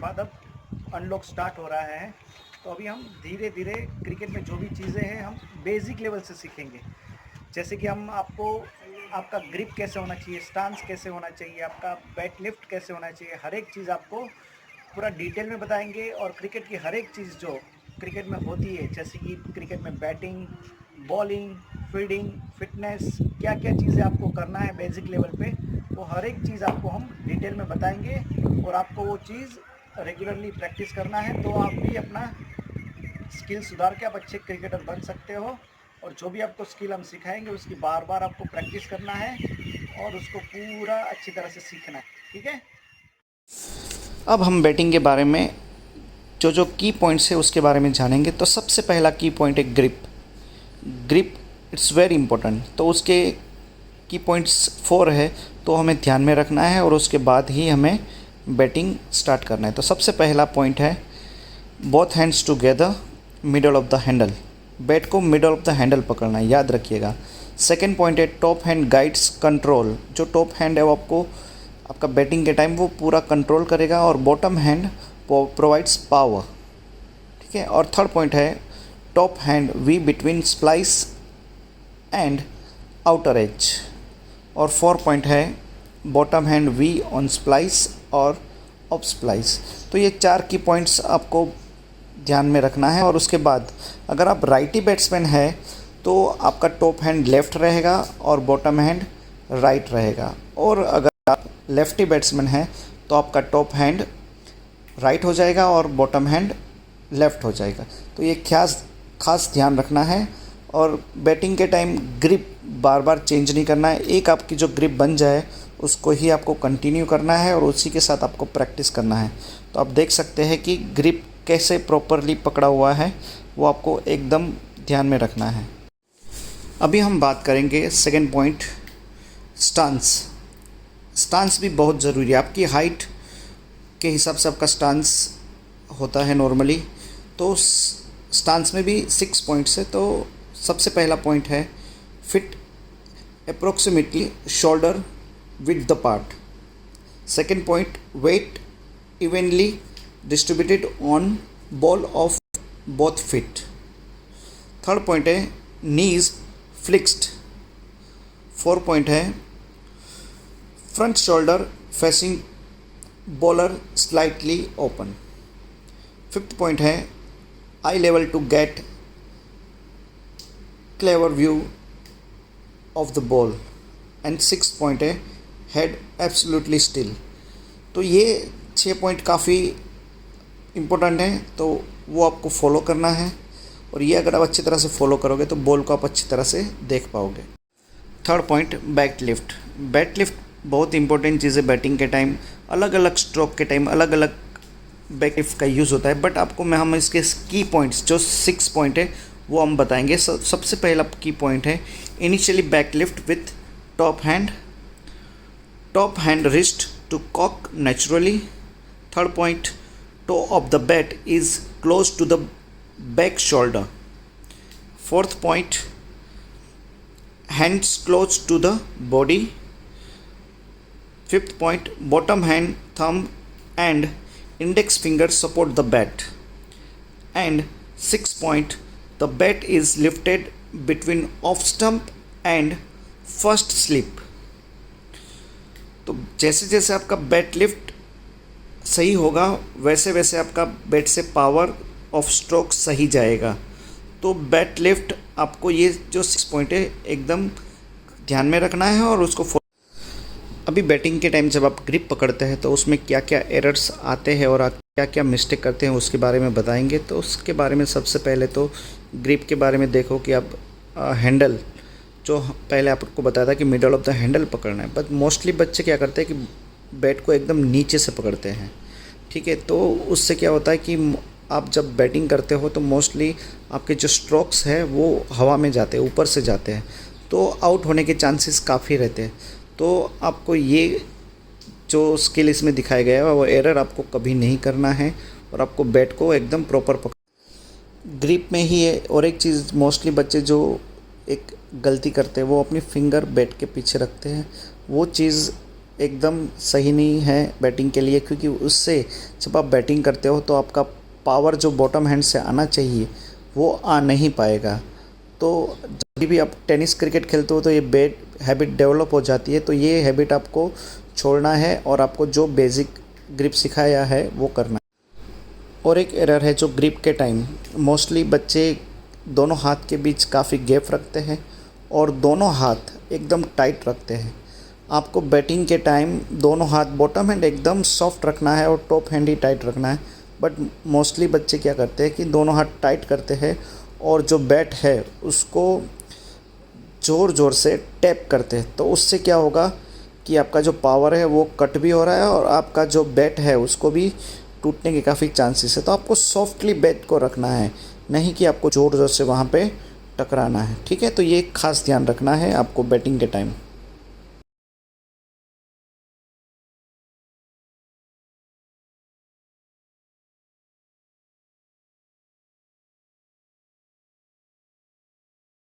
बाद अब unlock start हो रहा है। तो अभी हम धीरे धीरे क्रिकेट में जो भी चीज़ें हैं हम बेसिक लेवल से सीखेंगे। जैसे कि हम आपको आपका ग्रिप कैसे होना चाहिए, स्टांस कैसे होना चाहिए, आपका बैट लिफ्ट कैसे होना चाहिए, हर एक चीज़ आपको पूरा डिटेल में बताएंगे। और क्रिकेट की हर एक चीज़ जो क्रिकेट में होती है, जैसे कि क्रिकेट में बैटिंग, बॉलिंग, फील्डिंग, फिटनेस, क्या क्या चीज़ें आपको करना है बेसिक लेवल पे, वो हर एक चीज़ आपको हम डिटेल में बताएंगे। और आपको वो चीज़ रेगुलरली प्रैक्टिस करना है, तो आप भी अपना स्किल सुधार के आप अच्छे क्रिकेटर बन सकते हो। और जो भी आपको स्किल हम सिखाएंगे उसकी बार बार आपको प्रैक्टिस करना है और उसको पूरा अच्छी तरह से सीखना है। ठीक है। अब हम बैटिंग के बारे में जो जो की पॉइंट्स है उसके बारे में जानेंगे। तो सबसे पहला की पॉइंट है grip. Grip it's very important. तो उसके की पॉइंट्स 4 है, तो हमें ध्यान में रखना है और उसके बाद ही हमें बैटिंग स्टार्ट करना है। तो सबसे पहला पॉइंट है both hands together middle of the handle. Bat को मिडल ऑफ द हैंडल पकड़ना है, याद रखिएगा। सेकेंड पॉइंट है टॉप हैंड गाइड्स कंट्रोल। जो टॉप हैंड है वो आपको आपका बैटिंग के टाइम वो पूरा कंट्रोल करेगा और बॉटम हैंड प्रोवाइड्स पावर। ठीक है। और थर्ड पॉइंट है top hand V between splice and outer edge. और फोर्थ पॉइंट है bottom hand V on splice और ऑफ स्प्लाइस। तो ये 4 की पॉइंट्स आपको ध्यान में रखना है। और उसके बाद अगर आप राइटी बैट्समैन है तो आपका टॉप हैंड लेफ़्ट रहेगा और बॉटम हैंड राइट रहेगा। और अगर आप लेफ्टी बैट्समैन है तो आपका टॉप हैंड राइट हो जाएगा और बॉटम हैंड लेफ़्ट हो जाएगा। तो ये खास ध्यान रखना है। और बैटिंग के टाइम ग्रिप बार बार चेंज नहीं करना है। एक आपकी जो ग्रिप बन जाए उसको ही आपको कंटिन्यू करना है और उसी के साथ आपको प्रैक्टिस करना है। तो आप देख सकते हैं कि ग्रिप कैसे प्रॉपरली पकड़ा हुआ है, वो आपको एकदम ध्यान में रखना है। अभी हम बात करेंगे सेकेंड पॉइंट, स्टांस। स्टांस भी बहुत ज़रूरी है। आपकी हाइट के हिसाब से आपका स्टांस होता है नॉर्मली। तो स्टांस में भी 6 पॉइंट्स है। तो सबसे पहला पॉइंट है feet approximately shoulder with the part. Second point weight evenly distributed on ball of both feet. Third point है knees flexed. फोर्थ पॉइंट है front shoulder facing bowler slightly open. Fifth point है eye level to get clear view of the ball. And six point है head absolutely still. तो ये 6 point काफ़ी important है, तो वो आपको फॉलो करना है। और ये अगर आप अच्छी तरह से फॉलो करोगे तो बॉल को आप अच्छी तरह से देख पाओगे। Third point bat lift. Bat lift बहुत इंपॉर्टेंट चीज़ है। बैटिंग के टाइम अलग अलग स्ट्रोक के टाइम अलग अलग बैट लिफ्ट का यूज़ होता है, बट आपको हम इसके की पॉइंट्स जो 6 पॉइंट है वो हम बताएंगे। सबसे पहला की पॉइंट है initially back lift with top hand wrist to cock naturally. Third point toe of the bat is close to the back shoulder. Fourth point, hands close to the body. Fifth point, bottom hand, thumb and index finger support the bat. And sixth point, the bat is lifted between off stump and first slip. तो जैसे जैसे आपका bat lift सही होगा वैसे वैसे आपका bat से पावर ऑफ स्ट्रोक सही जाएगा। तो बैट लिफ्ट आपको ये जो 6 पॉइंट है एकदम ध्यान में रखना है और उसको अभी बैटिंग के टाइम जब आप ग्रिप पकड़ते हैं तो उसमें क्या क्या एरर्स आते हैं और आप क्या क्या मिस्टेक करते हैं उसके बारे में बताएंगे। तो उसके बारे में सबसे पहले तो ग्रिप के बारे में देखो कि आप हैंडल जो पहले आपको बताया था कि मिडल ऑफ द हैंडल पकड़ना है, बट मोस्टली बच्चे क्या करते हैं कि बैट को एकदम नीचे से पकड़ते हैं। ठीक है। तो उससे क्या होता है कि आप जब बैटिंग करते हो तो मोस्टली आपके जो स्ट्रोक्स है वो हवा में जाते हैं, ऊपर से जाते हैं, तो आउट होने के चांसेस काफ़ी रहते हैं। तो आपको ये जो स्किल इसमें दिखाया गया है वो एरर आपको कभी नहीं करना है और आपको बैट को एकदम प्रॉपर ग्रिप में ही है। और एक चीज़ मोस्टली बच्चे जो एक गलती करते हैं वो अपनी फिंगर बैट के पीछे रखते हैं, वो चीज़ एकदम सही नहीं है बैटिंग के लिए, क्योंकि उससे जब आप बैटिंग करते हो तो आपका पावर जो बॉटम हैंड से आना चाहिए वो आ नहीं पाएगा। तो जब भी आप टेनिस क्रिकेट खेलते हो तो ये बैड हैबिट डेवलप हो जाती है। तो ये हैबिट आपको छोड़ना है और आपको जो बेसिक ग्रिप सिखाया है वो करना है। और एक एरर है जो ग्रिप के टाइम, मोस्टली बच्चे दोनों हाथ के बीच काफ़ी गैप रखते हैं और दोनों हाथ एकदम टाइट रखते हैं। आपको बैटिंग के टाइम दोनों हाथ बॉटम हैंड एकदम सॉफ्ट रखना है और टॉप हैंड ही टाइट रखना है। बट मोस्टली बच्चे क्या करते हैं कि दोनों हाथ टाइट करते हैं और जो बैट है उसको ज़ोर ज़ोर से टैप करते हैं। तो उससे क्या होगा कि आपका जो पावर है वो कट भी हो रहा है और आपका जो बैट है उसको भी टूटने के काफ़ी चांसेस है। तो आपको सॉफ्टली बैट को रखना है, नहीं कि आपको ज़ोर ज़ोर से वहाँ पे टकराना है। ठीक है, तो ये खास ध्यान रखना है आपको बैटिंग के टाइम।